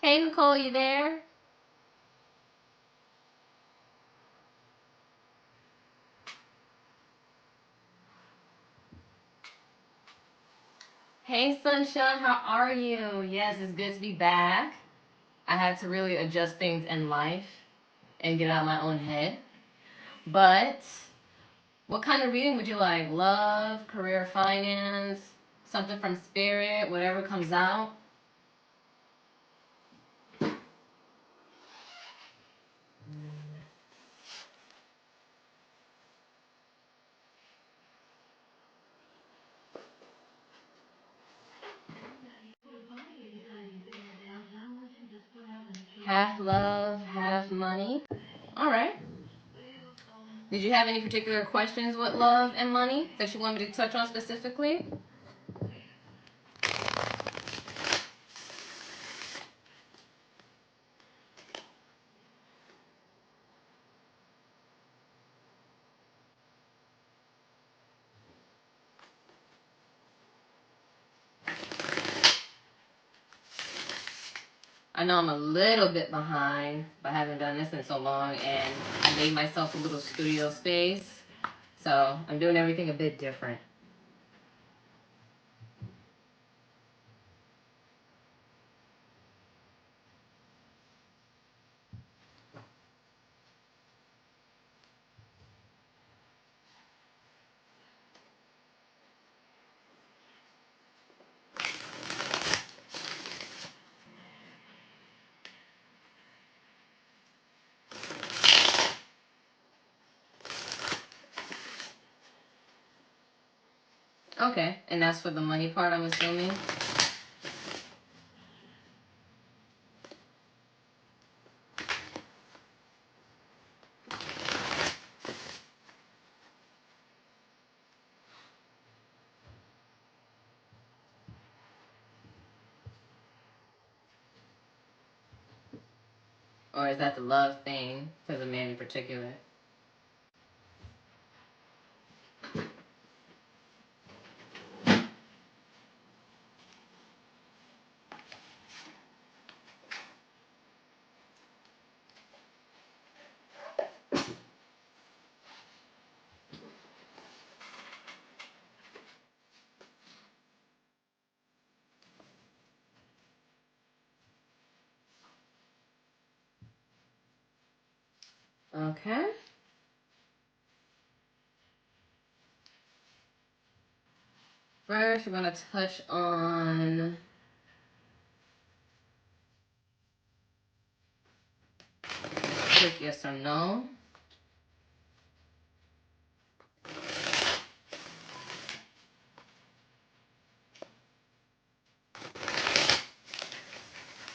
Hey, Nicole, you there? Hey, Sunshine, how are you? Yes, it's good to be back. I had to really adjust things in life and get out of my own head. But what kind of reading would you like? Love, career, finance, something from spirit, whatever comes out? Half love, half money. All right. Did you have any particular questions with love and money that you want me to touch on specifically? I know I'm a little bit behind, but I haven't done this in so long, and I made myself a little studio space, so I'm doing everything a bit different. Okay, and that's for the money part, I'm assuming? Or is that the love thing for the man in particular? Okay. First, we're going to touch on quick yes or no.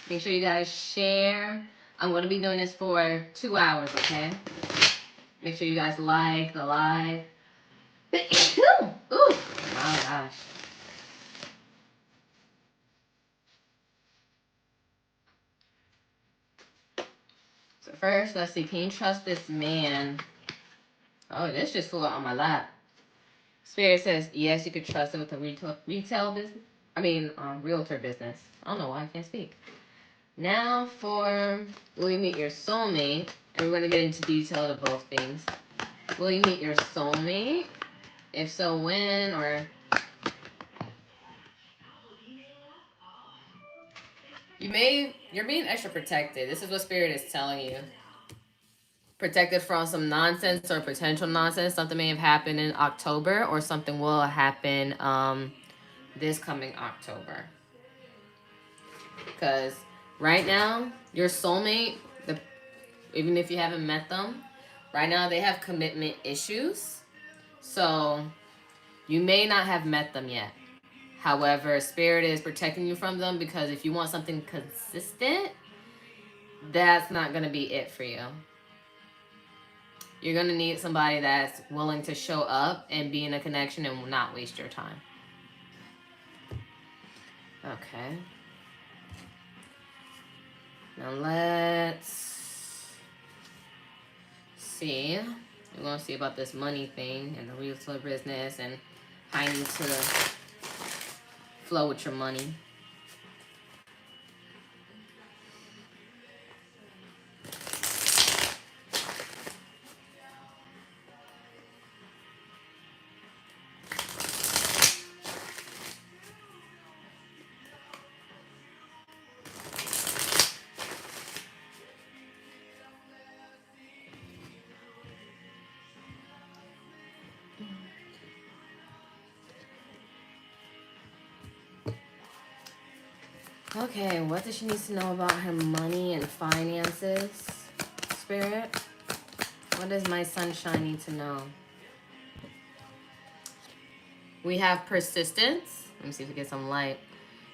Make sure you guys share. I'm going to be doing this for 2 hours, okay? Make sure you guys like the live. Ooh, my gosh. So first, let's see. Can you trust this man? Oh, this just flew out on my lap. Spirit says, yes, you could trust him with a retail business. Realtor business. I don't know why I can't speak. Now for will you meet your soulmate? And we're going to get into detail of both things. Will you meet your soulmate? If so, when? Or you're being extra protected. This is what Spirit is telling you. Protected from some nonsense or potential nonsense. Something may have happened in October, or something will happen this coming October. Because right now, your soulmate, even if you haven't met them, right now they have commitment issues. So you may not have met them yet. However, Spirit is protecting you from them, because if you want something consistent, that's not going to be it for you. You're going to need somebody that's willing to show up and be in a connection and will not waste your time. Okay. Now let's see. We're going to see about this money thing and the realtor business and how you need to flow with your money. Okay, what does she need to know about her money and finances? Spirit, what does my sunshine need to know? We have persistence. Let me see if we get some light.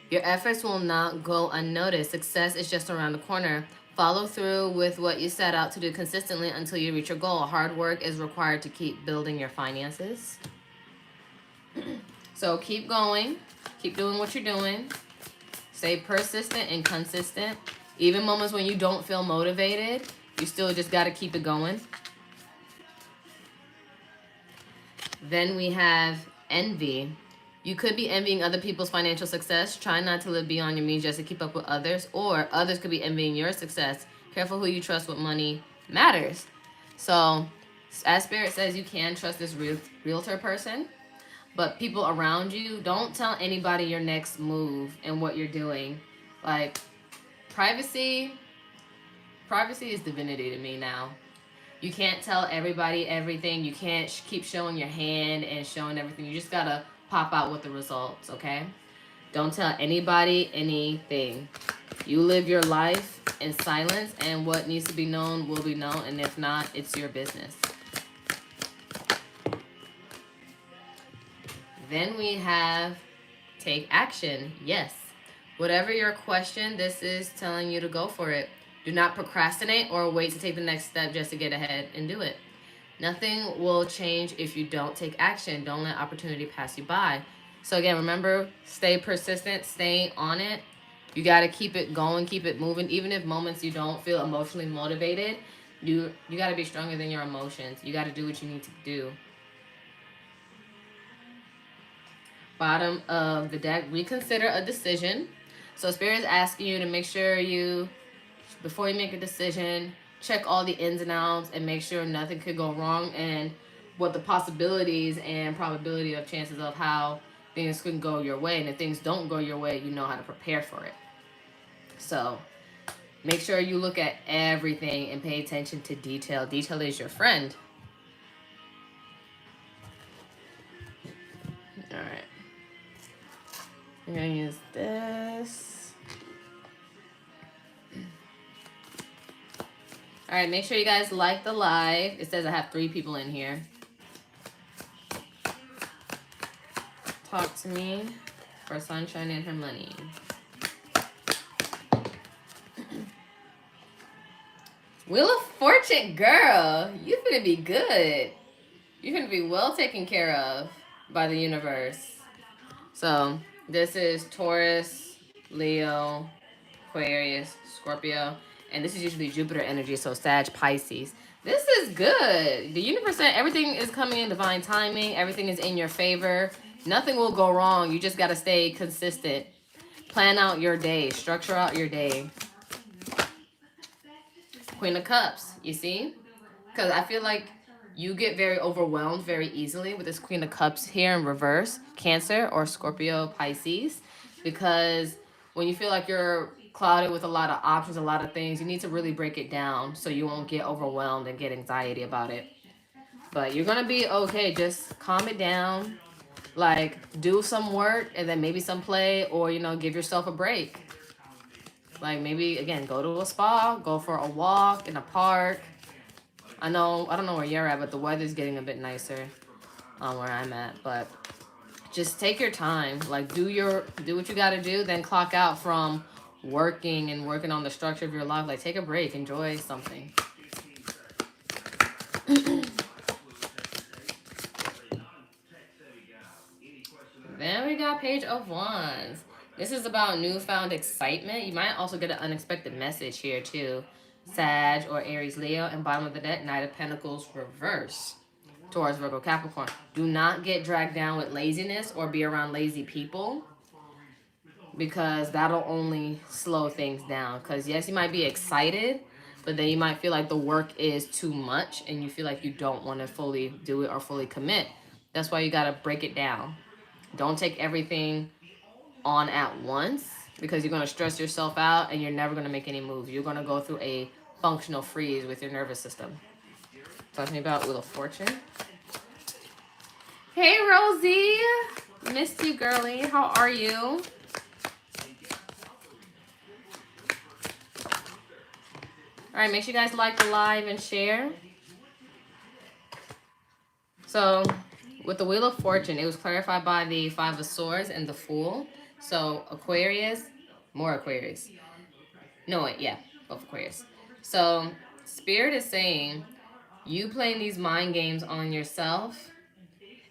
Your efforts will not go unnoticed. Success is just around the corner. Follow through with what you set out to do consistently until you reach your goal. Hard work is required to keep building your finances. So keep going. Keep doing what you're doing. Stay persistent and consistent. Even moments when you don't feel motivated, you still just got to keep it going. Then we have envy. You could be envying other people's financial success. Try not to live beyond your means just to keep up with others, or others could be envying your success. Careful who you trust with money matters. So, as Spirit says, you can trust this realtor person, but people around you, don't tell anybody your next move and what you're doing. Like, privacy is divinity to me now. You can't tell everybody everything. You can't keep showing your hand and showing everything. You just gotta pop out with the results, okay? Don't tell anybody anything. You live your life in silence, and what needs to be known will be known, and if not, it's your business. Then we have take action. Yes. Whatever your question, this is telling you to go for it. Do not procrastinate or wait to take the next step just to get ahead and do it. Nothing will change if you don't take action. Don't let opportunity pass you by. So again, remember, stay persistent, stay on it. You got to keep it going, keep it moving. Even if moments you don't feel emotionally motivated, you got to be stronger than your emotions. You got to do what you need to do. Bottom of the deck, reconsider a decision. So Spirit is asking you to make sure before you make a decision, check all the ins and outs and make sure nothing could go wrong, and what the possibilities and probability of chances of how things can go your way. And if things don't go your way, you know how to prepare for it. So make sure you look at everything and pay attention to detail. Detail is your friend. All right. I'm going to use this. All right, make sure you guys like the live. It says I have 3 people in here. Talk to me for sunshine and her money. Wheel of Fortune, girl. You finna be good. You're gonna be well taken care of by the universe. So this is Taurus, Leo, Aquarius, Scorpio. And this is usually Jupiter energy, so Sag, Pisces. This is good. The universe said everything is coming in divine timing. Everything is in your favor. Nothing will go wrong. You just got to stay consistent. Plan out your day. Structure out your day. Queen of Cups, you see? Because I feel like you get very overwhelmed very easily with this Queen of Cups here in reverse. Cancer or Scorpio, Pisces. Because when you feel like you're clouded with a lot of options, a lot of things, you need to really break it down so you won't get overwhelmed and get anxiety about it. But you're gonna be okay. Just calm it down, like do some work and then maybe some play, or give yourself a break. Like maybe again, go to a spa, go for a walk in a park. I don't know where you're at, but the weather's getting a bit nicer where I'm at. But just take your time, like do what you gotta do, then clock out from working on the structure of your life. Like take a break, enjoy something. Then we got Page of Wands. This is about newfound excitement. You might also get an unexpected message here too. Sag or Aries, Leo. And bottom of the deck, Knight of Pentacles reverse. Taurus, Virgo, Capricorn. Do not get dragged down with laziness or be around lazy people, because that'll only slow things down. Because yes, you might be excited, but then you might feel like the work is too much and you feel like you don't want to fully do it or fully commit. That's why you got to break it down. Don't take everything on at once, because you're going to stress yourself out and you're never going to make any moves. You're going to go through a functional freeze with your nervous system. Talk to me about Wheel of Fortune. Hey, Rosie. Missed you, girly. How are you? All right, make sure you guys like the live and share. So with the Wheel of Fortune, it was clarified by the Five of Swords and the Fool. So Aquarius, more Aquarius. No, wait, yeah, both Aquarius. So Spirit is saying you playing these mind games on yourself,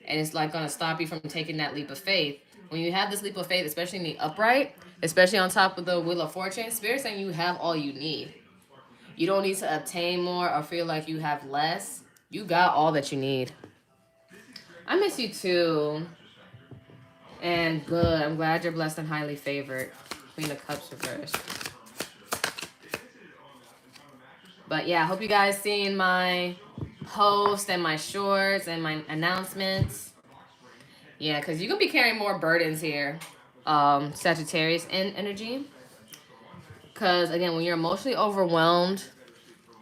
and it's like going to stop you from taking that leap of faith. When you have this leap of faith, especially in the upright, especially on top of the Wheel of Fortune, Spirit is saying you have all you need. You don't need to obtain more or feel like you have less. You got all that you need. I miss you too. And good. I'm glad you're blessed and highly favored. Queen of Cups reversed. But yeah, I hope you guys seen my post and my shorts and my announcements. Yeah, because you're going to be carrying more burdens here. Sagittarius energy. Because again, when you're emotionally overwhelmed,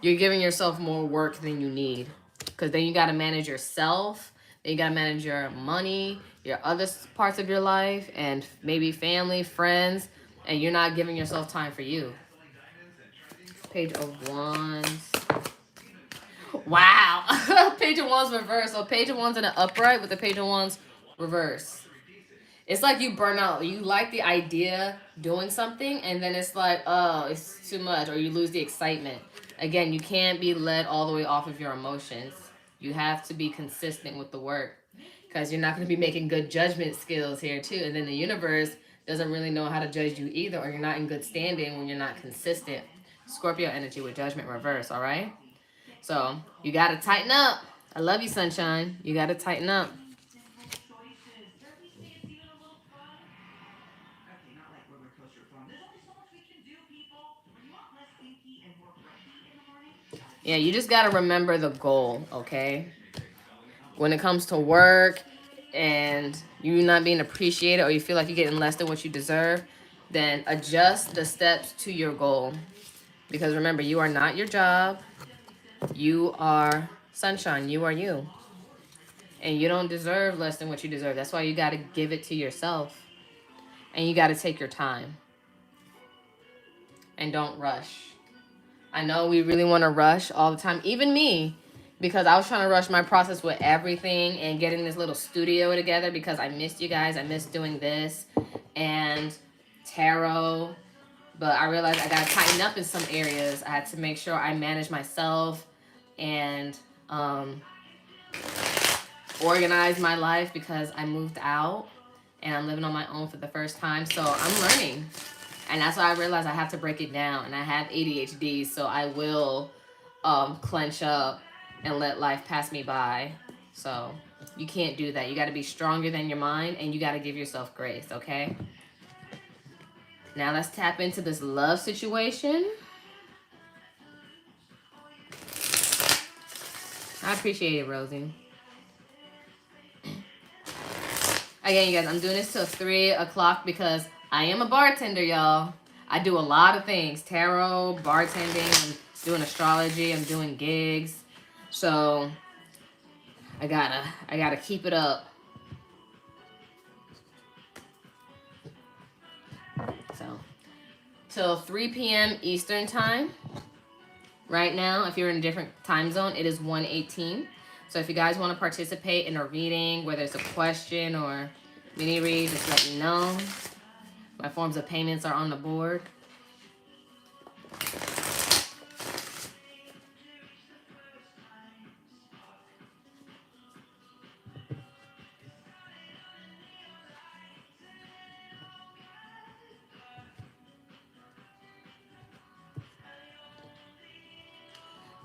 you're giving yourself more work than you need. Because then you got to manage yourself. Then you got to manage your money, your other parts of your life, and maybe family, friends. And you're not giving yourself time for you. Page of Wands. Wow. Page of Wands reverse. So Page of Wands in an upright with the Page of Wands reverse. It's like you burn out. You like the idea doing something, and then it's like, oh, it's too much, or you lose the excitement. Again, you can't be led all the way off of your emotions. You have to be consistent with the work, because you're not going to be making good judgment skills here too. And then the universe doesn't really know how to judge you either, or you're not in good standing when you're not consistent. Scorpio energy with judgment reverse, all right? So you got to tighten up. I love you, sunshine. You got to tighten up. Yeah, you just got to remember the goal, okay? When it comes to work and you not being appreciated, or you feel like you're getting less than what you deserve, then adjust the steps to your goal. Because remember, you are not your job. You are sunshine. You are you. And you don't deserve less than what you deserve. That's why you got to give it to yourself. And you got to take your time. And don't rush. I know we really want to rush all the time. Even me. Because I was trying to rush my process with everything and getting this little studio together, because I missed you guys. I missed doing this and tarot. But I realized I got to tighten up in some areas. I had to make sure I manage myself and organize my life, because I moved out and I'm living on my own for the first time. So I'm learning. And that's why I realized I have to break it down. And I have ADHD, so I will clench up and let life pass me by. So you can't do that. You got to be stronger than your mind, and you got to give yourself grace, okay? Now let's tap into this love situation. I appreciate it, Rosie. Again, you guys, I'm doing this till 3 o'clock because I am a bartender, y'all. I do a lot of things. Tarot, bartending, I'm doing astrology, I'm doing gigs. So I gotta keep it up. So till 3 p.m. Eastern time. Right now, if you're in a different time zone, it is 1:18. So if you guys want to participate in a reading, whether it's a question or mini read, just let me know. My forms of payments are on the board.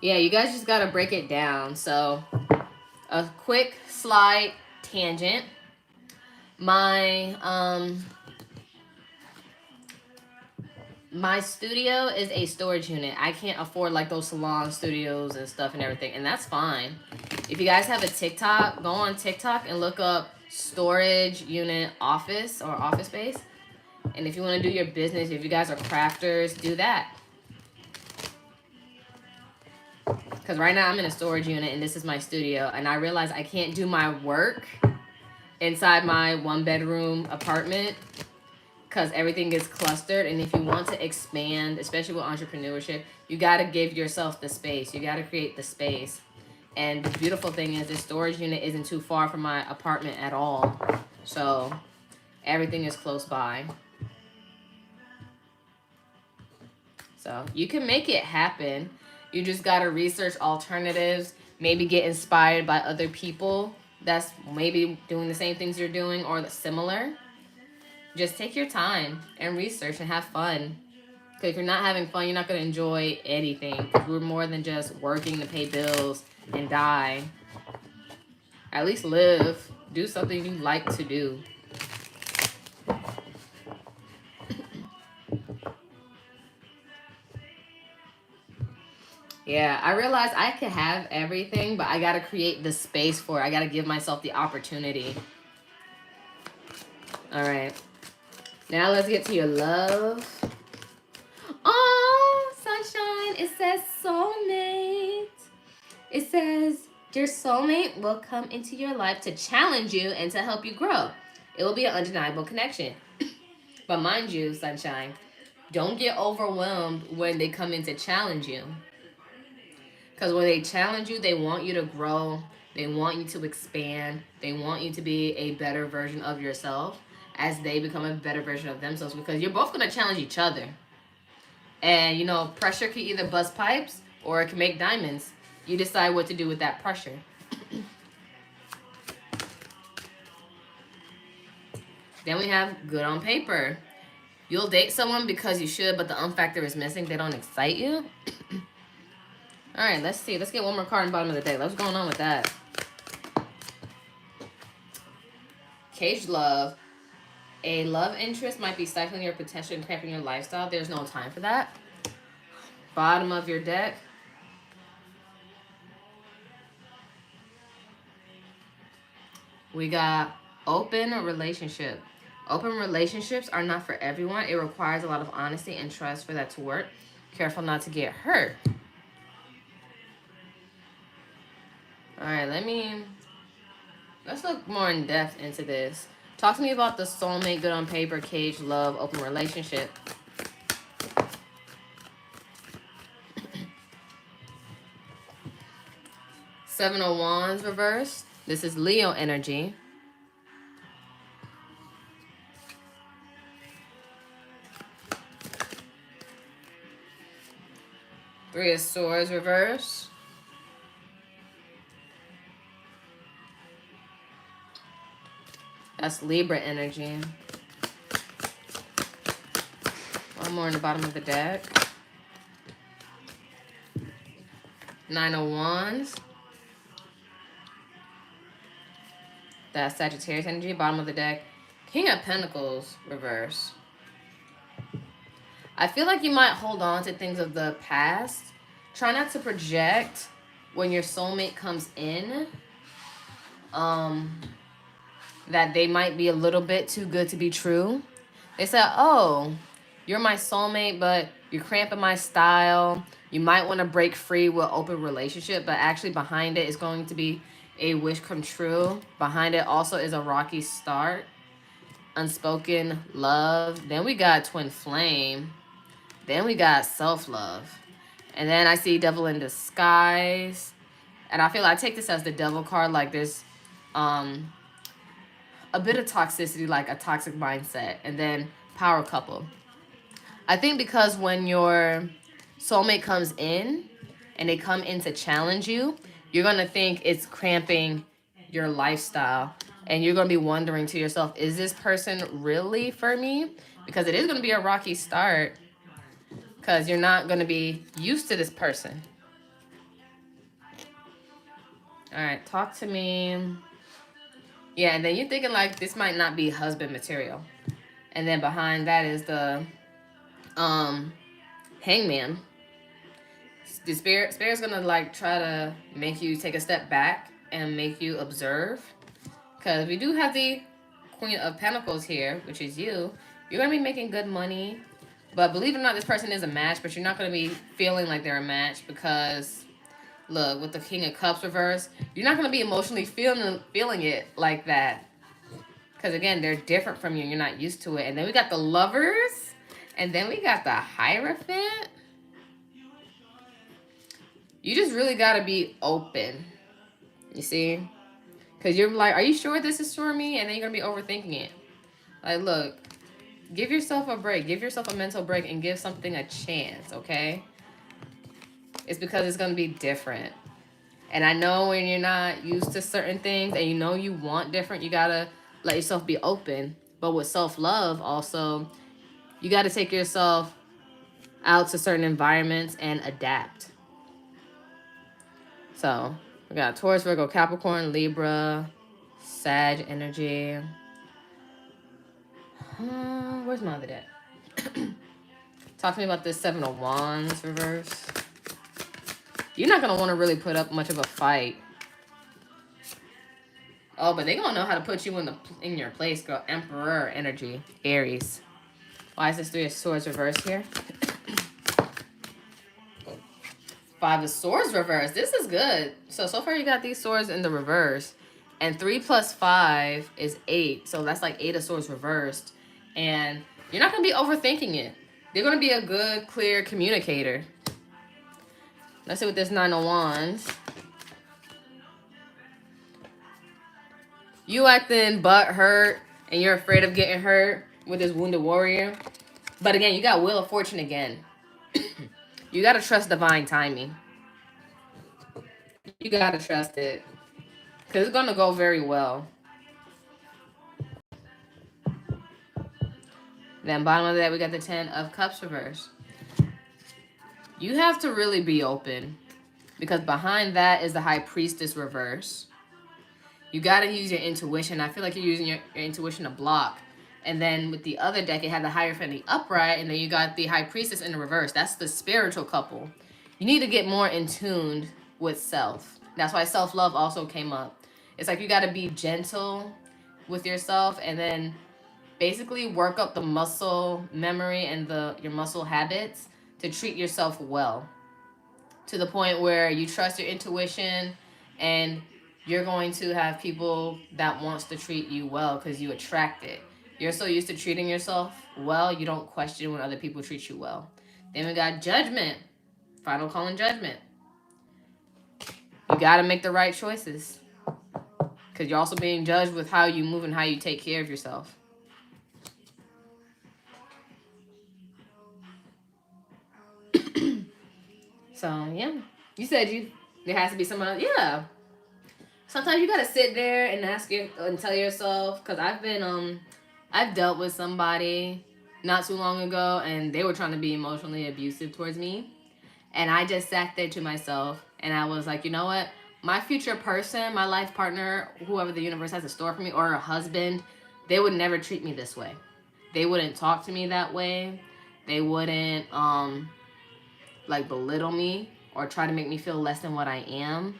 Yeah, you guys just got to break it down. So a quick slide tangent. My studio is a storage unit. I can't afford like those salon studios and stuff and everything, and that's fine. If you guys have a TikTok, go on TikTok and look up storage unit office or office space. And if you want to do your business, if you guys are crafters, do that. Because right now I'm in a storage unit and this is my studio, and I realize I can't do my work inside my 1-bedroom apartment because everything is clustered. And if you want to expand, especially with entrepreneurship, you got to give yourself the space. You got to create the space. And the beautiful thing is this storage unit isn't too far from my apartment at all. So everything is close by. So you can make it happen. You just got to research alternatives, maybe get inspired by other people that's maybe doing the same things you're doing or similar. Just take your time and research and have fun. Because if you're not having fun, you're not going to enjoy anything. We're more than just working to pay bills and die. At least live. Do something you like to do. Yeah, I realized I could have everything, but I got to create the space for it. I got to give myself the opportunity. All right. Now let's get to your love. Oh, sunshine. It says soulmate. It says your soulmate will come into your life to challenge you and to help you grow. It will be an undeniable connection. But mind you, sunshine, don't get overwhelmed when they come in to challenge you. Because when they challenge you, they want you to grow. They want you to expand. They want you to be a better version of yourself as they become a better version of themselves. Because you're both going to challenge each other. And, you know, pressure can either bust pipes or it can make diamonds. You decide what to do with that pressure. Then we have good on paper. You'll date someone because you should, but the factor is missing. They don't excite you. All right, let's see. Let's get one more card in the bottom of the deck. What's going on with that? Caged love. A love interest might be stifling your potential and cramping your lifestyle. There's no time for that. Bottom of your deck. We got open relationship. Open relationships are not for everyone. It requires a lot of honesty and trust for that to work. Careful not to get hurt. All right, let's look more in depth into this. Talk to me about the soulmate, good on paper, cage, love, open relationship. Seven of Wands reversed. This is Leo energy. Three of Swords reversed. That's Libra energy. One more in the bottom of the deck. Nine of Wands. That's Sagittarius energy, bottom of the deck. King of Pentacles reverse. I feel like you might hold on to things of the past. Try not to project when your soulmate comes in. That they might be a little bit too good to be true. They said, oh, you're my soulmate, but you're cramping my style. You might want to break free with open relationship, but actually behind it is going to be a wish come true. Behind it also is a rocky start. Unspoken love. Then we got twin flame. Then we got self-love. And then I see devil in disguise. And I feel like I take this as the devil card. Like there's a bit of toxicity, like a toxic mindset. And then power couple. I think because when your soulmate comes in and they come in to challenge you, you're going to think it's cramping your lifestyle. And you're going to be wondering to yourself, is this person really for me? Because it is going to be a rocky start. Because you're not going to be used to this person. All right, talk to me. Yeah, and then you're thinking like this might not be husband material. And then behind that is the hangman. The spirit's gonna like try to make you take a step back and make you observe. Because we do have the Queen of Pentacles here, which is you. You're gonna be making good money. But believe it or not, this person is a match, but you're not gonna be feeling like they're a match because look, with the King of Cups reverse, you're not going to be emotionally feeling it like that. Because again, they're different from you and you're not used to it. And then we got the Lovers. And then we got the Hierophant. You just really got to be open. You see? Because you're like, are you sure this is for me? And then you're going to be overthinking it. Like, look, give yourself a break. Give yourself a mental break and give something a chance, okay? It's because it's going to be different. And I know when you're not used to certain things and you know you want different, you got to let yourself be open. But with self-love also, you got to take yourself out to certain environments and adapt. So we got Taurus, Virgo, Capricorn, Libra, Sag energy. Where's my other deck? Talk to me about this Seven of Wands reverse. You're not going to want to really put up much of a fight. Oh, but they're going to know how to put you in your place, girl. Emperor energy. Aries. Why is this Three of Swords reverse here? Five of Swords reverse. This is good. So far you got these swords in the reverse. And 3 plus 5 is 8. So that's like 8 of Swords reversed. And you're not going to be overthinking it. You're going to be a good, clear communicator. Let's see what this 9 of Wands. You acting butt hurt and you're afraid of getting hurt with this Wounded Warrior. But again, you got Wheel of Fortune again. You got to trust divine timing. You got to trust it. Because it's going to go very well. Then bottom of that, we got the 10 of Cups reverse. You have to really be open. Because behind that is the High Priestess reverse. You got to use your intuition. I feel like you're using your intuition to block. And then with the other deck, it had the Hierophant in the upright. And then you got the High Priestess in the reverse. That's the spiritual couple. You need to get more in tune with self. That's why self-love also came up. It's like you got to be gentle with yourself. And then basically work up the muscle memory and your muscle habits to treat yourself well. To the point where you trust your intuition and you're going to have people that wants to treat you well because you attract it. You're so used to treating yourself well, you don't question when other people treat you well. Then we got Judgment. Final call and judgment. You got to make the right choices. Because you're also being judged with how you move and how you take care of yourself. So, yeah. You said there has to be someone. Yeah. Sometimes you got to sit there and and tell yourself. Because I've dealt with somebody not too long ago. And they were trying to be emotionally abusive towards me. And I just sat there to myself. And I was like, you know what? My future person, my life partner, whoever the universe has in store for me, or a husband, they would never treat me this way. They wouldn't talk to me that way. They wouldn't belittle me or try to make me feel less than what I am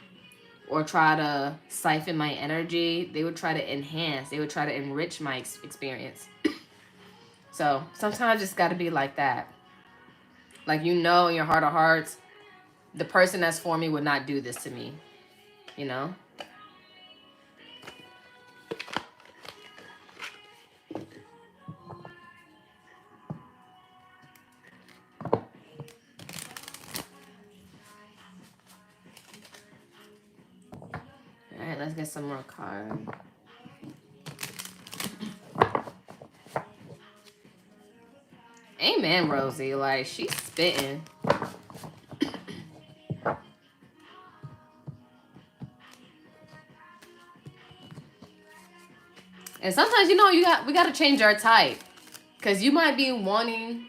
or try to siphon my energy. They would try to enhance. They would try to enrich my experience. So sometimes it's got to be like that. Like, in your heart of hearts, the person that's for me would not do this to me. You know? Alright, let's get some more cards. Amen, Rosie. Like, she's spitting. And sometimes, we got to change our type. Because you might be wanting,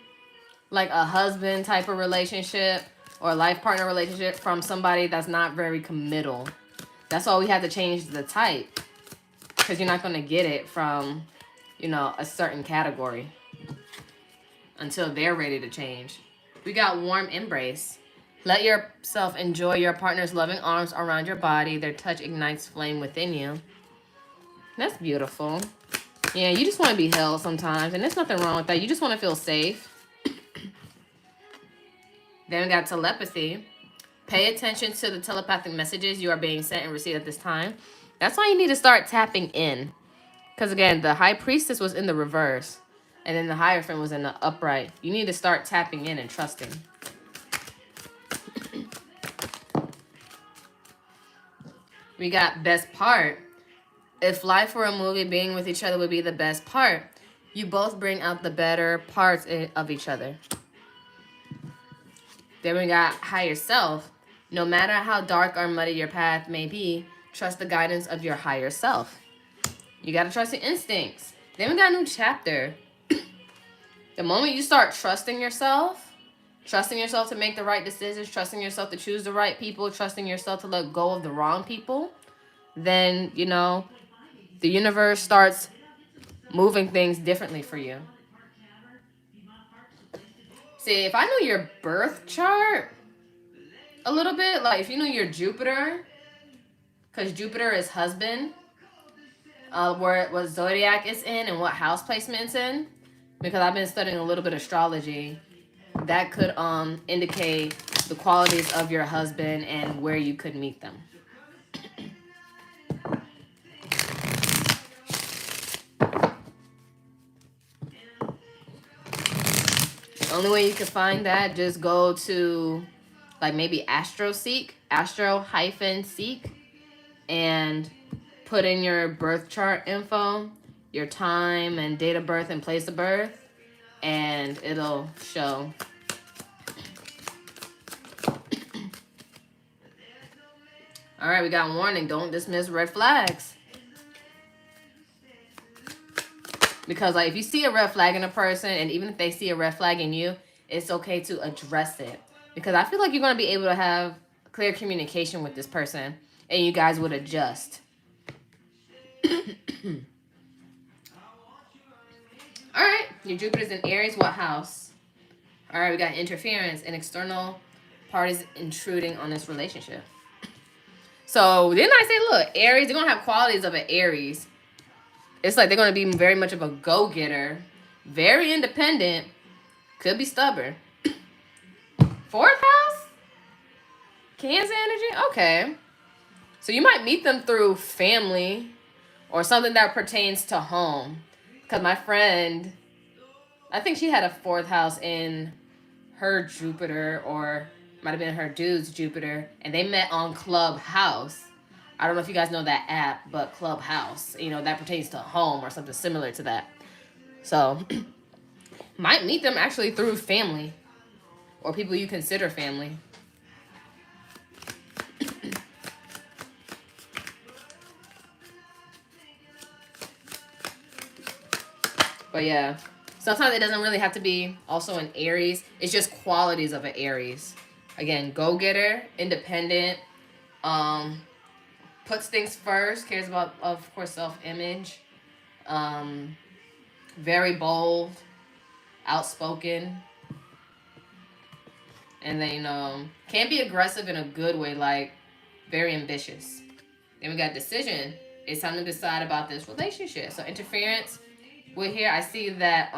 like, a husband type of relationship or a life partner relationship from somebody that's not very committal. That's why we have to change the type. Because you're not going to get it from, a certain category until they're ready to change. We got Warm Embrace. Let yourself enjoy your partner's loving arms around your body. Their touch ignites flame within you. That's beautiful. Yeah, you just want to be held sometimes. And there's nothing wrong with that. You just want to feel safe. Then we got Telepathy. Pay attention to the telepathic messages you are being sent and received at this time. That's why you need to start tapping in. Because again, the High Priestess was in the reverse. And then the Hierophant was in the upright. You need to start tapping in and trusting. We got best part. If life were a movie, being with each other would be the best part. You both bring out the better parts of each other. Then we got higher self. No matter how dark or muddy your path may be, trust the guidance of your higher self. You got to trust your instincts. Then we got a new chapter. The moment you start trusting yourself to make the right decisions, trusting yourself to choose the right people, trusting yourself to let go of the wrong people, then, you know, the universe starts moving things differently for you. See, if I knew your birth chart a little bit, like if you knew your Jupiter, because Jupiter is husband, what zodiac it's in and what house placement it's in, because I've been studying a little bit of astrology, that could indicate the qualities of your husband and where you could meet them. The only way you can find that, just go to like maybe Astro-Seek, Astro-Seek, and put in your birth chart info, your time and date of birth and place of birth, and it'll show. All right, we got warning. Don't dismiss red flags. Because like if you see a red flag in a person, and even if they see a red flag in you, it's okay to address it. Because I feel like you're going to be able to have clear communication with this person, and you guys would adjust. All right, your Jupiter's in Aries. What house? All right, we got interference and external parties intruding on this relationship. So didn't I say, look, Aries, they're going to have qualities of an Aries. It's like they're going to be very much of a go-getter, very independent, could be stubborn. Fourth house? Cancer energy? Okay. So you might meet them through family or something that pertains to home. Because my friend, I think she had a fourth house in her Jupiter, or might have been her dude's Jupiter, and they met on Clubhouse. I don't know if you guys know that app, but Clubhouse, you know, that pertains to home or something similar to that. So might meet them actually through family or people you consider family. But yeah, sometimes it doesn't really have to be also an Aries. It's just qualities of an Aries. Again, go-getter, independent, puts things first, cares about, of course, self-image, very bold, outspoken, and then, you know, can be aggressive in a good way, like very ambitious. Then we got decision. It's time to decide about this relationship. So interference. With here, I see that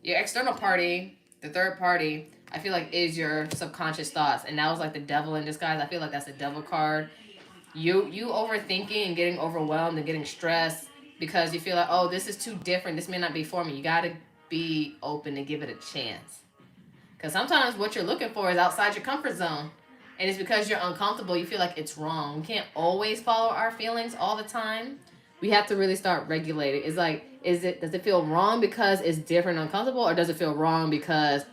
your external party, the third party, I feel like is your subconscious thoughts. And that was like the devil in disguise. I feel like that's the devil card. You overthinking and getting overwhelmed and getting stressed because you feel like, oh, this is too different. This may not be for me. You got to be open and give it a chance. Because sometimes what you're looking for is outside your comfort zone. And it's because you're uncomfortable. You feel like it's wrong. We can't always follow our feelings all the time. We have to really start regulating. It's like, does it feel wrong because it's different and uncomfortable, or does it feel wrong because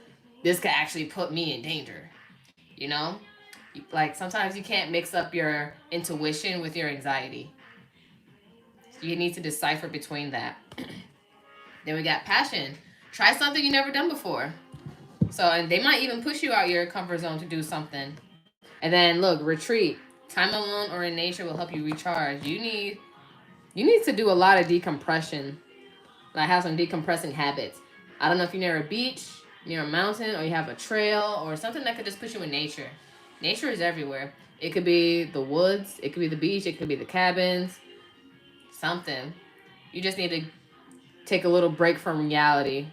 this could actually put me in danger? You know? Like, sometimes you can't mix up your intuition with your anxiety. You need to decipher between that. Then we got passion. Try something you've never done before. So, and they might even push you out your comfort zone to do something. And then, look, retreat. Time alone or in nature will help you recharge. You need to do a lot of decompression. Like, have some decompressing habits. I don't know if you're near a beach, near a mountain, or you have a trail, or something that could just put you in nature. Nature is everywhere. It could be the woods, it could be the beach, it could be the cabins, something. You just need to take a little break from reality.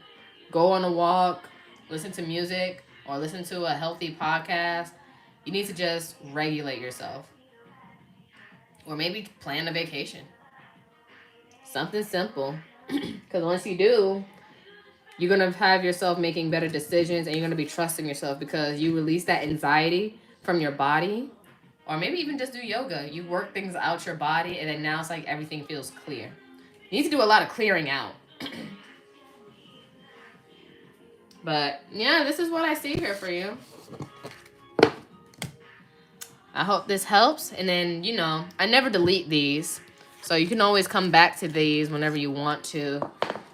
Go on a walk, listen to music, or listen to a healthy podcast. You need to just regulate yourself. Or maybe plan a vacation. Something simple. Because once you do, you're going to have yourself making better decisions, and you're going to be trusting yourself because you release that anxiety from your body. Or maybe even just do yoga. You work things out your body, and then now it's like everything feels clear. You need to do a lot of clearing out. But yeah, this is what I see here for you. I hope this helps. And then, you know, I never delete these. So you can always come back to these whenever you want to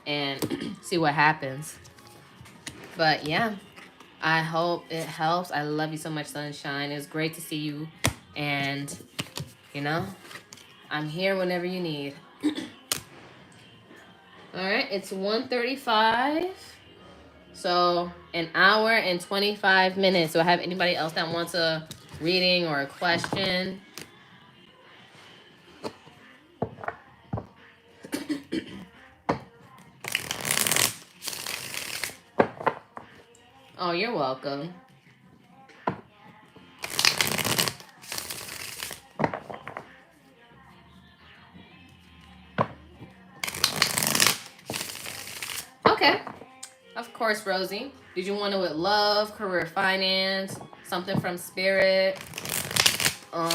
and see what happens. But yeah, I hope it helps. I love you so much, Sunshine. It was great to see you. And, you know, I'm here whenever you need. All right, it's 1:35. So an hour and 25 minutes. Do I have anybody else that wants a reading or a question? Oh, you're welcome. Okay. Of course, Rosie. Did you want to with love, career, finance, something from spirit, or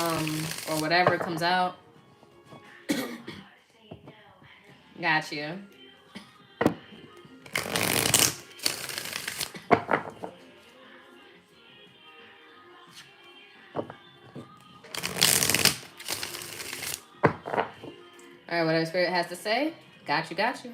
whatever comes out? Got you. All right, whatever spirit has to say. Got you, got you.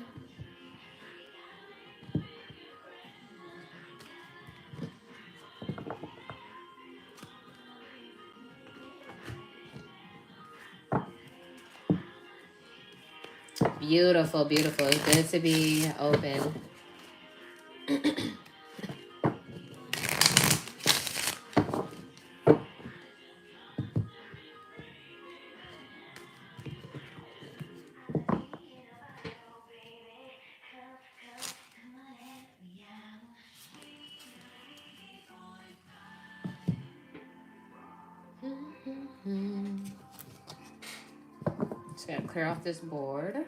Beautiful, beautiful. It's good to be open. Just gotta clear off this board.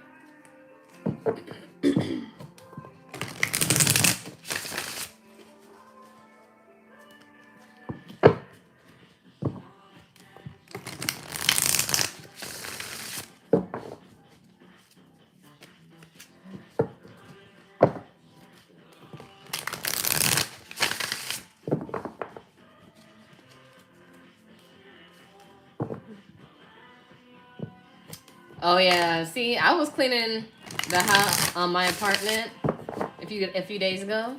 Oh yeah, see, I was cleaning the house, my apartment a few days ago.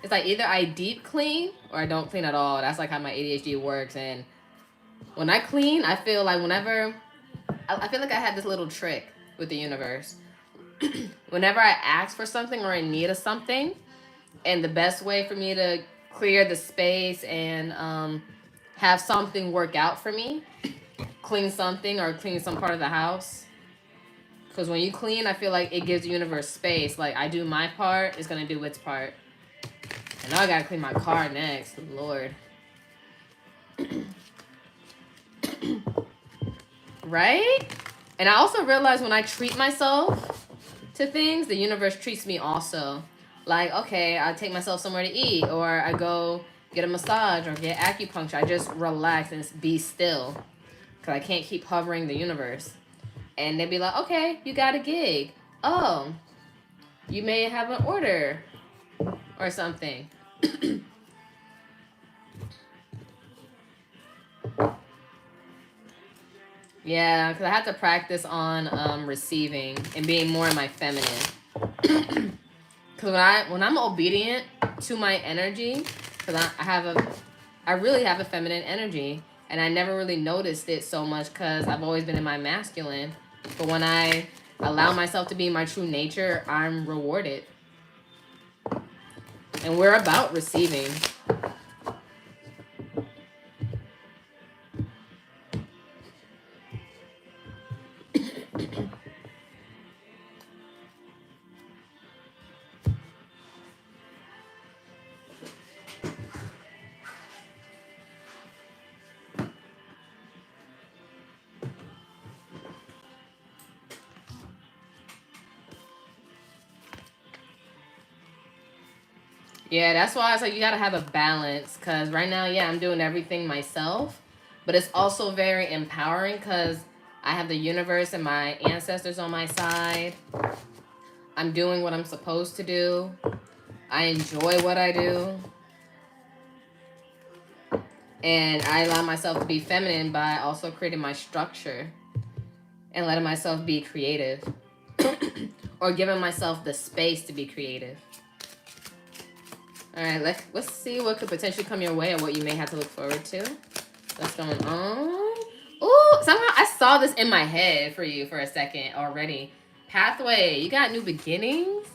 It's like either I deep clean or I don't clean at all. That's like how my ADHD works. And when I clean, I feel like I feel like I had this little trick with the universe. Whenever I ask for something or in need of something, and the best way for me to clear the space and have something work out for me, clean something or clean some part of the house. Because when you clean, I feel like it gives the universe space. Like, I do my part, it's going to do its part. And now I got to clean my car next. Lord. Right? And I also realize when I treat myself to things, the universe treats me also. Like, okay, I take myself somewhere to eat, or I go get a massage or get acupuncture. I just relax and be still. Because I can't keep hovering the universe. And they'd be like, okay, you got a gig. Oh, you may have an order or something. Yeah, because I have to practice on receiving and being more in my feminine. Because when I'm obedient to my energy, because I really have a feminine energy, and I never really noticed it so much because I've always been in my masculine. But when I allow myself to be my true nature, I'm rewarded. And we're about receiving. Yeah, that's why it's like you gotta have a balance. Cause right now, yeah, I'm doing everything myself, but it's also very empowering because I have the universe and my ancestors on my side. I'm doing what I'm supposed to do. I enjoy what I do. And I allow myself to be feminine by also creating my structure and letting myself be creative. Or giving myself the space to be creative. All right, let's see what could potentially come your way or what you may have to look forward to. What's going on? Ooh, somehow I saw this in my head for you for a second already. Pathway, you got new beginnings.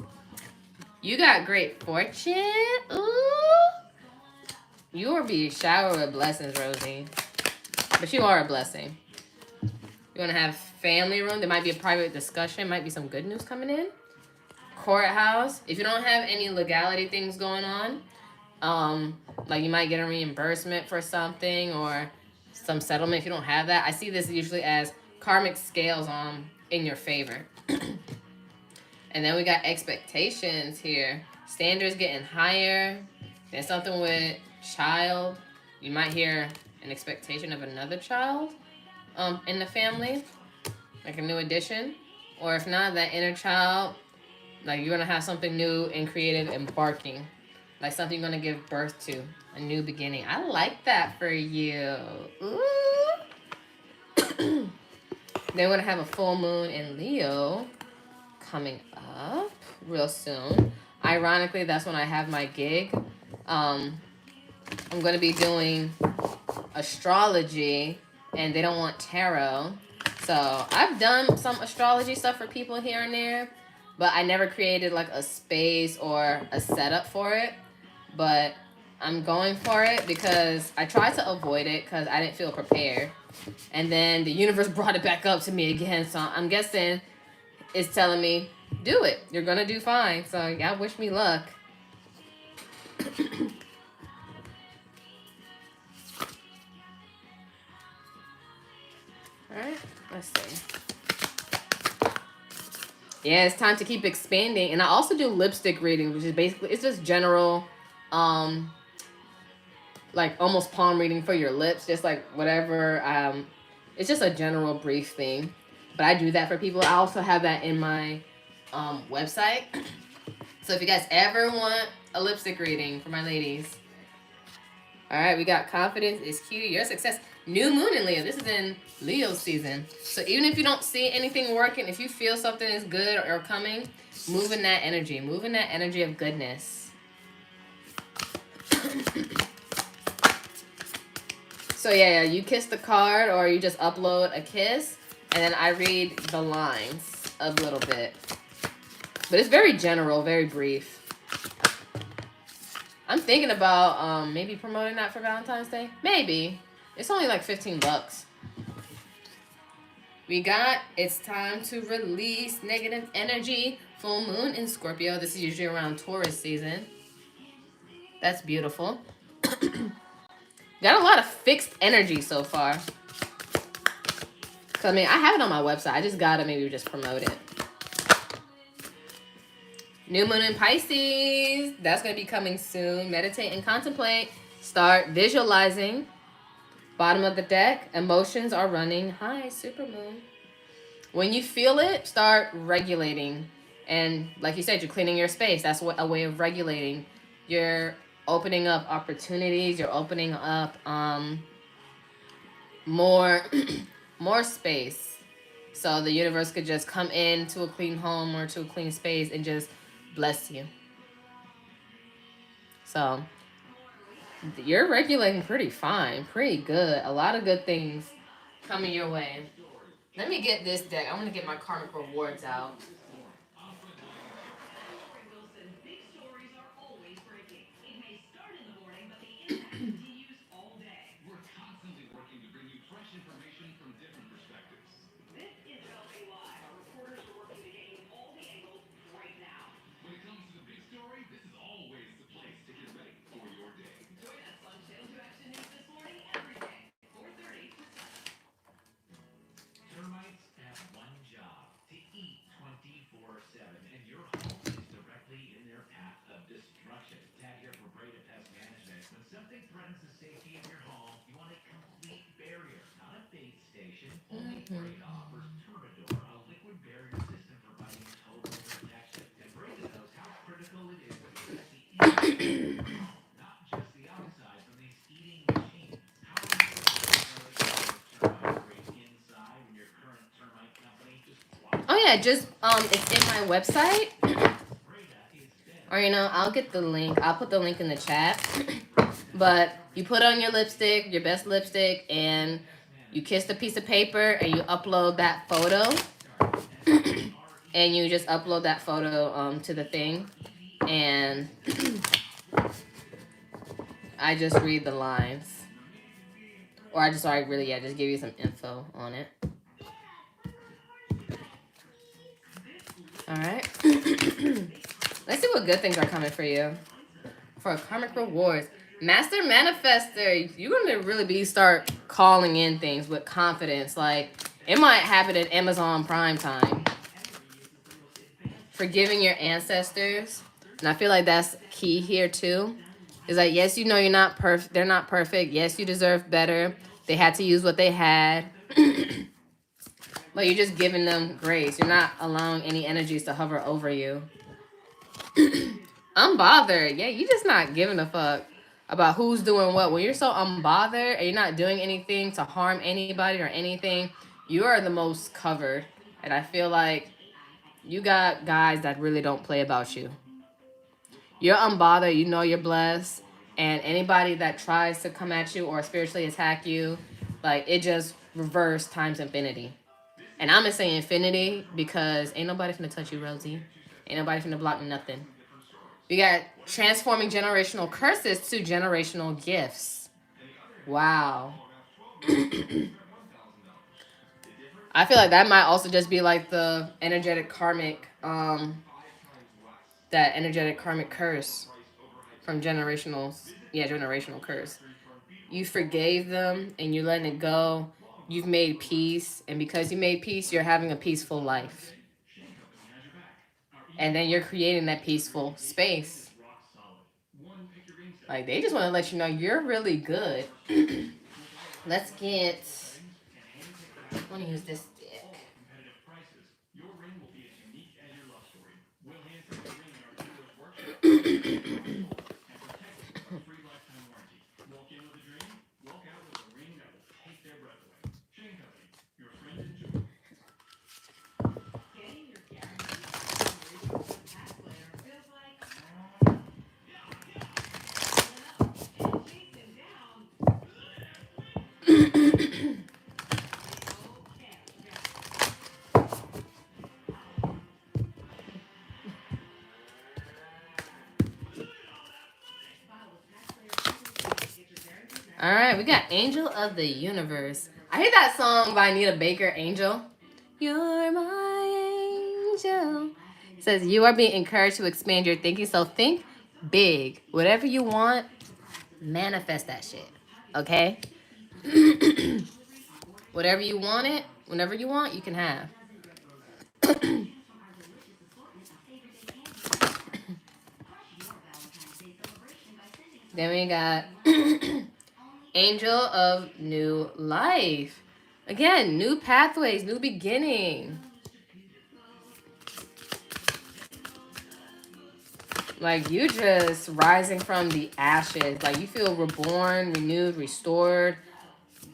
You got great fortune. Ooh. You will be showered with blessings, Rosie. But you are a blessing. You want to have family room. There might be a private discussion. Might be some good news coming in. Courthouse. If you don't have any legality things going on, like you might get a reimbursement for something or some settlement. If you don't have that, I see this usually as karmic scales in your favor. And then we got expectations here. Standards getting higher. There's something with child. You might hear an expectation of another child in the family, like a new addition. Or if not, that inner child, like you're gonna have something new and creative embarking, like something you're gonna give birth to, a new beginning. I like that for you. Ooh. Then we're gonna have a full moon in Leo coming up real soon. Ironically, that's when I have my gig. I'm gonna be doing astrology, and they don't want tarot. So I've done some astrology stuff for people here and there, but I never created like a space or a setup for it. But I'm going for it because I tried to avoid it because I didn't feel prepared. And then the universe brought it back up to me again. So I'm guessing it's telling me, do it. You're going to do fine. So y'all wish me luck. All right, let's see. Yeah, it's time to keep expanding. And I also do lipstick reading, which is basically, it's just general, like almost palm reading for your lips, just like whatever. It's just a general brief thing. But I do that for people. I also have that in my website. So if you guys ever want a lipstick reading for my ladies. All right, we got confidence is key to your success. New moon in Leo. This is in Leo season. So even if you don't see anything working, if you feel something is good or coming, move in that energy. Move in that energy of goodness. So yeah, you kiss the card or you just upload a kiss, and then I read the lines a little bit. But it's very general, very brief. I'm thinking about maybe promoting that for Valentine's Day. Maybe. It's only like $15. We got, it's time to release negative energy. Full moon in Scorpio. This is usually around Taurus season. That's beautiful. Got a lot of fixed energy so far. So, I mean, I have it on my website. I just gotta maybe just promote it. New moon in Pisces. That's going to be coming soon. Meditate and contemplate. Start visualizing. Bottom of the deck. Emotions are running high. Super moon. When you feel it, start regulating. And like you said, you're cleaning your space. That's what a way of regulating. You're opening up opportunities. You're opening up more space. So the universe could just come into a clean home or to a clean space and just bless you. So you're regulating pretty fine, pretty good. A lot of good things coming your way. Let me get this deck. I want to get my karmic rewards out. Oh yeah, just it's in my website. Or I'll get the link. I'll put the link in the chat. But you put on your lipstick, your best lipstick, and you kiss the piece of paper and you upload that photo. And you just upload that photo to the thing. And I just read the lines. Or I just give you some info on it. Alright. Let's see what good things are coming for you. For karmic rewards. Master Manifester. You're going to really start calling in things with confidence. Like, it might happen in Amazon Prime time. Forgiving your ancestors. And I feel like that's key here too. It's like, yes, you're not perfect. They're not perfect. Yes, you deserve better. They had to use what they had. But you're just giving them grace. You're not allowing any energies to hover over you. Unbothered. Yeah, you're just not giving a fuck about who's doing what. When you're so unbothered and you're not doing anything to harm anybody or anything, you are the most covered. And I feel like you got guys that really don't play about you. You're unbothered. You know you're blessed. And anybody that tries to come at you or spiritually attack you, like, it just reverse times infinity. And I'm going to say infinity because ain't nobody finna touch you, Rosie. Ain't nobody finna block nothing. We got transforming generational curses to generational gifts. Wow. I feel like that might also just be like the energetic karmic, that energetic karmic curse from generational curse. You forgave them and you're letting it go. You've made peace. And because you made peace, you're having a peaceful life. And then you're creating that peaceful space. Like, they just want to let you know you're really good. Let's get... I want to use this stick. All right, we got Angel of the Universe. I hear that song by Anita Baker, Angel. You're my angel. It says you are being encouraged to expand your thinking. So think big. Whatever you want, manifest that shit. Okay? Whatever you want it, whenever you want, you can have. Then we got Angel of New Life. Again, new pathways, new beginning. Like, you just rising from the ashes. Like, you feel reborn, renewed, restored.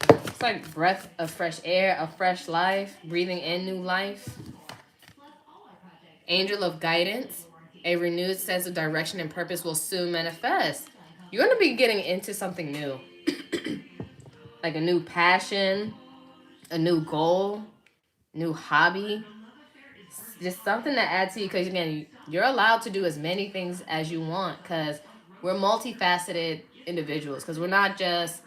It's like breath of fresh air, a fresh life, breathing in new life. Angel of Guidance. A renewed sense of direction and purpose will soon manifest. You're going to be getting into something new. Like a new passion, a new goal, new hobby. Just something to add to you, because again, you're allowed to do as many things as you want, because we're multifaceted individuals, because we're not just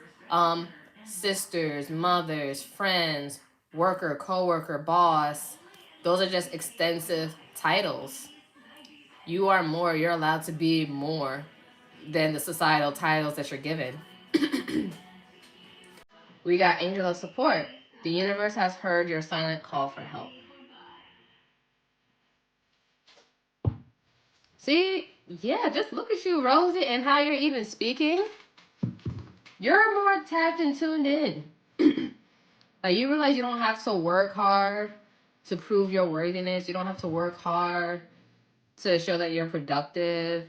sisters, mothers, friends, worker, co-worker, boss. Those are just extensive titles. You are more. You're allowed to be more than the societal titles that you're given. We got Angel of Support. The universe has heard your silent call for help. See? Yeah, just look at you, Rosie, and how you're even speaking. you're more tapped and tuned in. Like, you realize you don't have to work hard to prove your worthiness. You don't have to work hard to show that you're productive,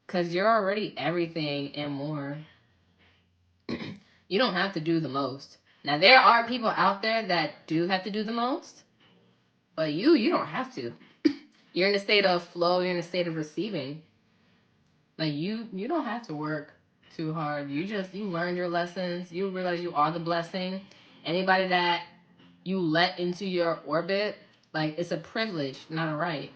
because you're already everything and more. You don't have to do the most. Now, there are people out there that do have to do the most, but you don't have to. You're in a state of flow. You're in a state of receiving. Like, you don't have to work too hard. You learned your lessons. You realize you are the blessing. Anybody that you let into your orbit, like, it's a privilege, not a right.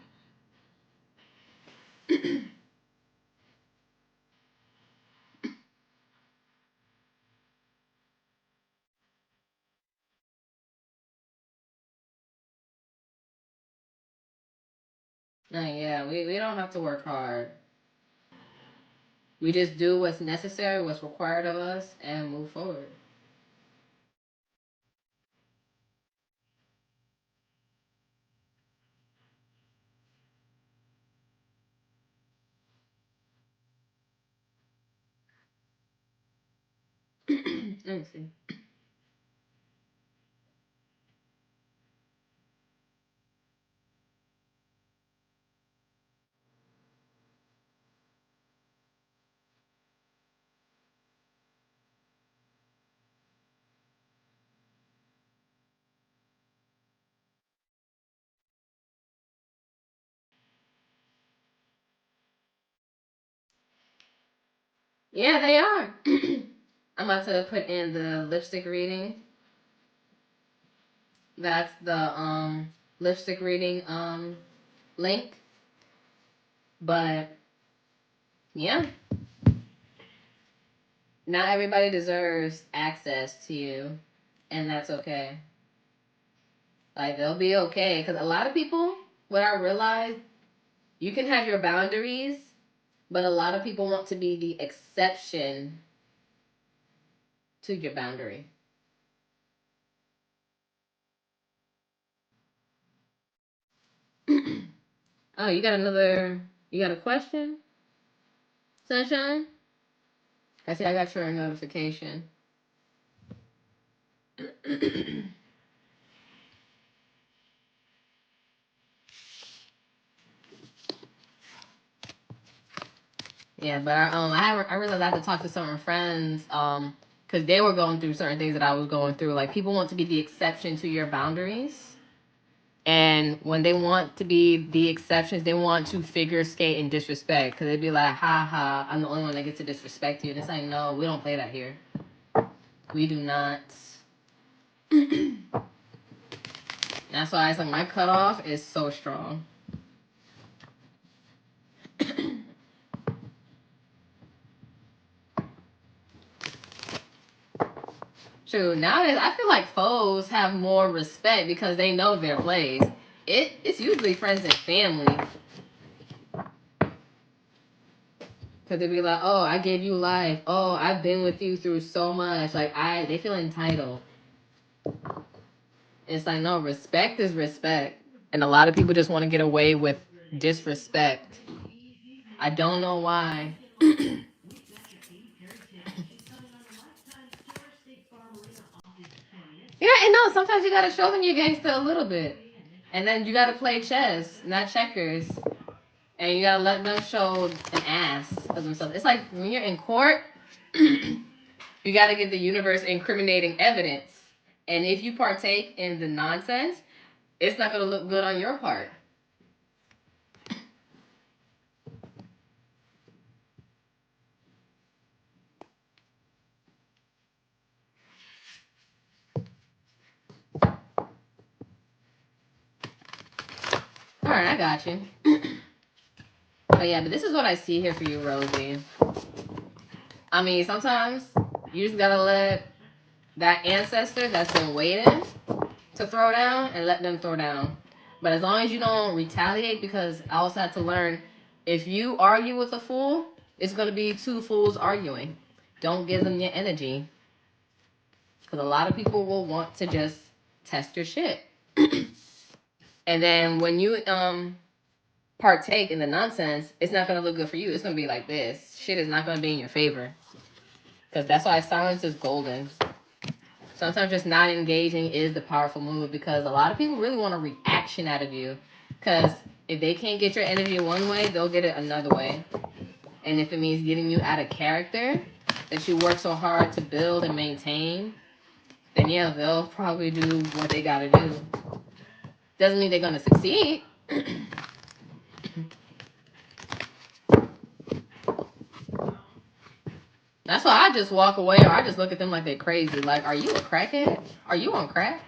Yeah, we don't have to work hard. We just do what's necessary, what's required of us, and move forward. Let me see. Yeah, they are. I'm about to put in the lipstick reading. That's the lipstick reading link. But yeah, not everybody deserves access to you, and that's okay. Like, they'll be okay, because a lot of people, what I realize, you can have your boundaries, but a lot of people want to be the exception to your boundary. Oh, you got a question, Sunshine? I see I got your notification. Yeah, but I really like to talk to some of my friends, because they were going through certain things that I was going through. Like, people want to be the exception to your boundaries, and when they want to be the exceptions, they want to figure skate and disrespect, because they'd be like, ha ha, I'm the only one that gets to disrespect you. And it's like, no, we don't play that here. We do not. That's why it's like my cutoff is so strong. True. Nowadays, I feel like foes have more respect because they know their plays. It's usually friends and family. Because they be like, oh, I gave you life. Oh, I've been with you through so much. Like, they feel entitled. It's like, no, respect is respect. And a lot of people just want to get away with disrespect. I don't know why. Yeah, and no, sometimes you gotta show them your gangster a little bit. And then you gotta play chess, not checkers. And you gotta let them show an ass of themselves. It's like when you're in court, you gotta give the universe incriminating evidence. And if you partake in the nonsense, it's not gonna look good on your part. Alright, I got you. But yeah, but this is what I see here for you, Rosie. I mean, sometimes you just gotta let that ancestor that's been waiting to throw down and let them throw down. But as long as you don't retaliate, because I also had to learn, if you argue with a fool, it's going to be two fools arguing. Don't give them your energy. Because a lot of people will want to just test your shit. And then when you partake in the nonsense, it's not going to look good for you. It's going to be like this. Shit is not going to be in your favor. Because that's why silence is golden. Sometimes just not engaging is the powerful move, because a lot of people really want a reaction out of you. Because if they can't get your energy one way, they'll get it another way. And if it means getting you out of character that you work so hard to build and maintain, then yeah, they'll probably do what they gotta do. Doesn't mean they're gonna succeed. That's why I just walk away, or I just look at them like they're crazy. Like, are you a crackhead? Are you on crack?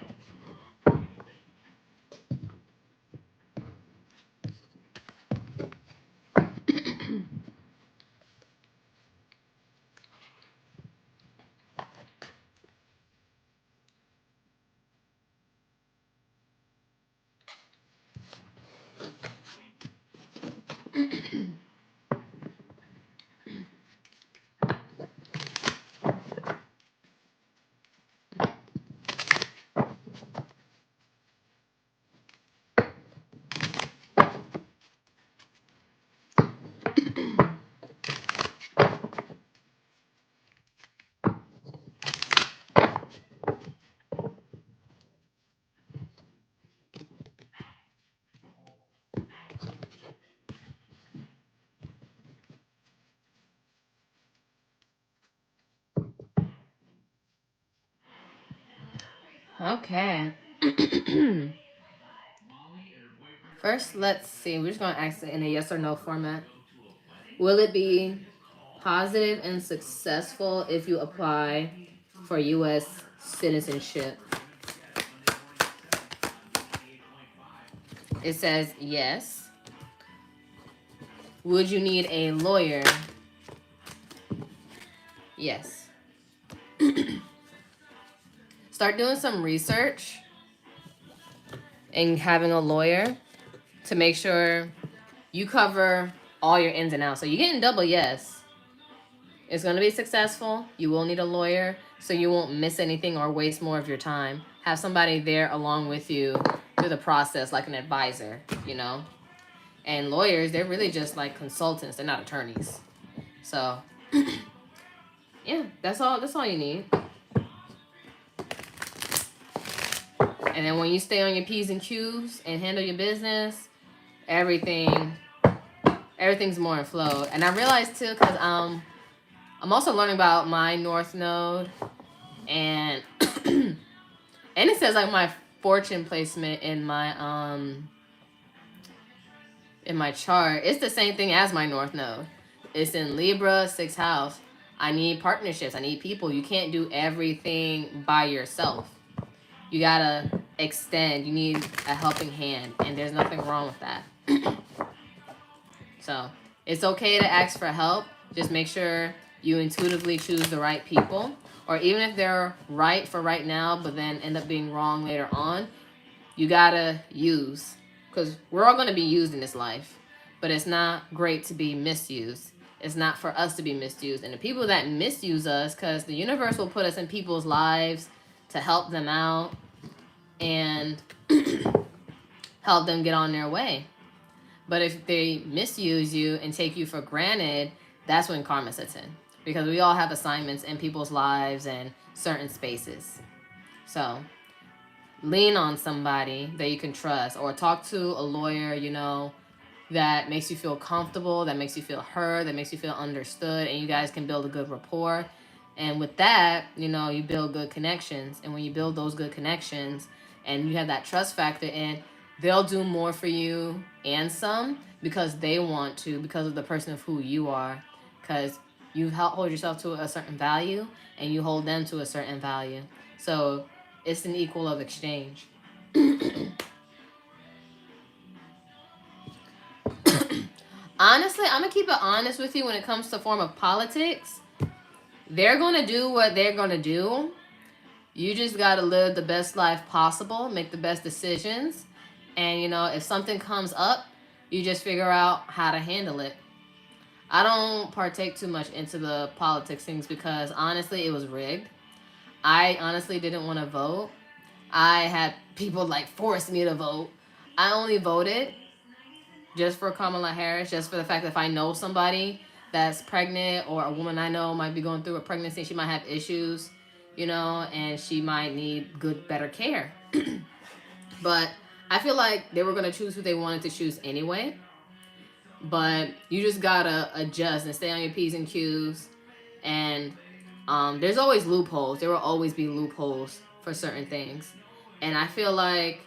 Okay. First, let's see. We're just going to ask it in a yes or no format. Will it be positive and successful if you apply for U.S. citizenship? It says yes. Would you need a lawyer? Yes. Start doing some research and having a lawyer to make sure you cover all your ins and outs. So you're getting double yes. It's going to be successful. You will need a lawyer so you won't miss anything or waste more of your time. Have somebody there along with you through the process, like an advisor, you know. And lawyers, they're really just like consultants. They're not attorneys. So, yeah, that's all you need. And then when you stay on your P's and Q's and handle your business, everything's more in flow. And I realized too, because I'm also learning about my North Node, and and it says like my fortune placement in my chart. It's the same thing as my North Node. It's in Libra, 6th house. I need partnerships. I need people. You can't do everything by yourself. You gotta extend. You need a helping hand, and there's nothing wrong with that. So it's okay to ask for help. Just make sure you intuitively choose the right people, or even if they're right for right now, but then end up being wrong later on, you gotta use, because we're all gonna be used in this life, but it's not great to be misused. It's not for us to be misused. And the people that misuse us, because the universe will put us in people's lives to help them out and help them get on their way. But if they misuse you and take you for granted, that's when karma sets in. Because we all have assignments in people's lives and certain spaces. So lean on somebody that you can trust, or talk to a lawyer, you know, that makes you feel comfortable, that makes you feel heard, that makes you feel understood, and you guys can build a good rapport. And with that, you know, you build good connections. And when you build those good connections and you have that trust factor in, they'll do more for you and some, because they want to, because of the person of who you are. Because you hold yourself to a certain value and you hold them to a certain value. So it's an equal of exchange. Honestly, I'm going to keep it honest with you when it comes to form of politics. They're going to do what they're going to do. You just got to live the best life possible, make the best decisions. And, you know, if something comes up, you just figure out how to handle it. I don't partake too much into the politics things because, honestly, it was rigged. I honestly didn't want to vote. I had people, like, force me to vote. I only voted just for Kamala Harris, just for the fact that if I know somebody that's pregnant, or a woman I know might be going through a pregnancy. She might have issues, you know, and she might need better care. But I feel like they were going to choose who they wanted to choose anyway. But you just gotta adjust and stay on your P's and Q's. And there's always loopholes. There will always be loopholes for certain things. And I feel like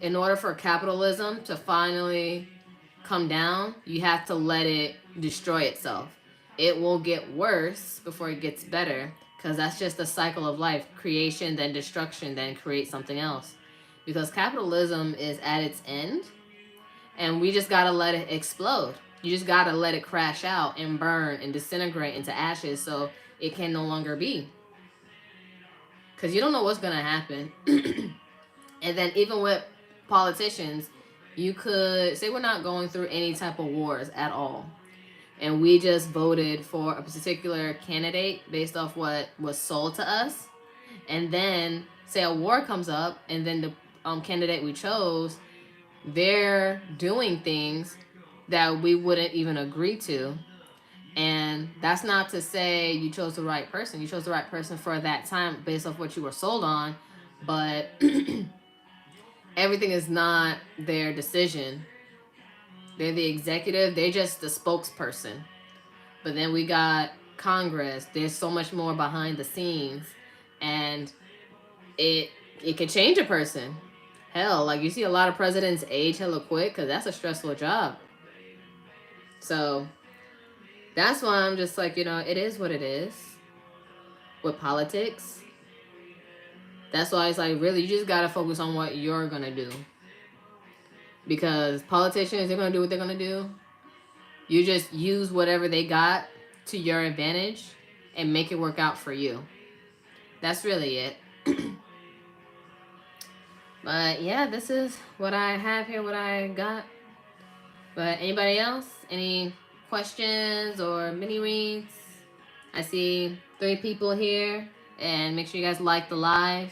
in order for capitalism to finally come down, you have to let it destroy itself. It will get worse before it gets better, because that's just the cycle of life. Creation, then destruction, then create something else. Because capitalism is at its end, and we just gotta let it explode. You just gotta let it crash out and burn and disintegrate into ashes so it can no longer be. Because you don't know what's gonna happen. And then even with politicians, you could say we're not going through any type of wars at all, and we just voted for a particular candidate based off what was sold to us, and then say a war comes up, and then the candidate we chose, they're doing things that we wouldn't even agree to. And that's not to say you chose the right person. You chose the right person for that time based off what you were sold on, but everything is not their decision. They're the executive. They're just the spokesperson. But then we got Congress. There's so much more behind the scenes, and it could change a person. Hell, like you see a lot of presidents age hella quick because that's a stressful job. So that's why I'm just like, you know, it is what it is with politics. That's why it's like, really, you just got to focus on what you're going to do. Because politicians, they're going to do what they're going to do. You just use whatever they got to your advantage and make it work out for you. That's really it. But yeah, this is what I have here, what I got. But anybody else? Any questions or mini reads? I see 3 people here. And make sure you guys like the live.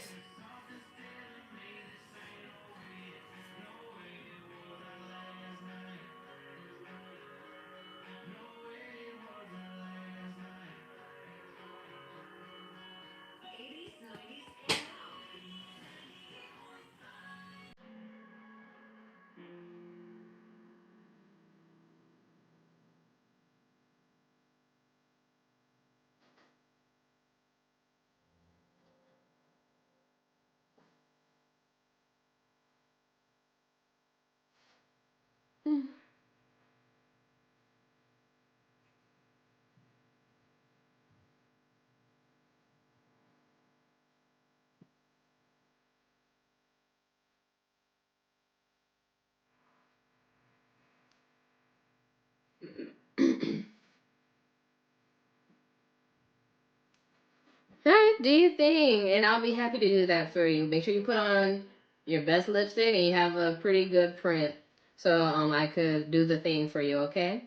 Alright, do your thing, and I'll be happy to do that for you. Make sure you put on your best lipstick and you have a pretty good print, so I could do the thing for you, okay?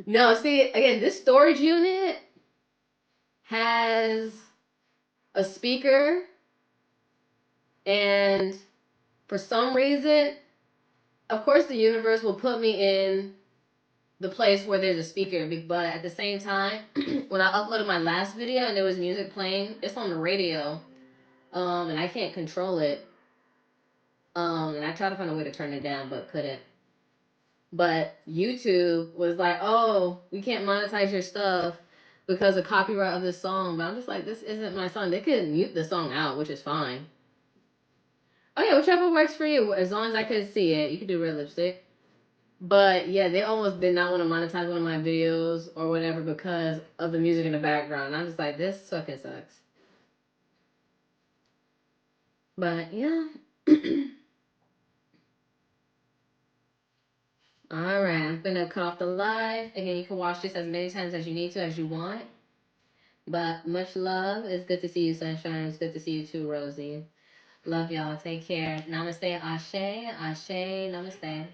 No, see, again, this storage unit has a speaker, and for some reason, of course the universe will put me in the place where there's a speaker, but at the same time, when I uploaded my last video and there was music playing, it's on the radio, and I can't control it, and I tried to find a way to turn it down, but couldn't. But YouTube was like, oh, we can't monetize your stuff because of copyright of this song. But I'm just like, this isn't my song. They could mute the song out, which is fine. Oh yeah, whichever works for you. As long as I could see it, you could do red lipstick. But yeah, they almost did not want to monetize one of my videos or whatever because of the music in the background. I'm just like, this fucking sucks. But yeah. Alright, I'm gonna cut off the live. Again, you can watch this as many times as you need to, as you want. But much love. It's good to see you, Sunshine. It's good to see you too, Rosie. Love y'all. Take care. Namaste, Ashe. Ashe, namaste.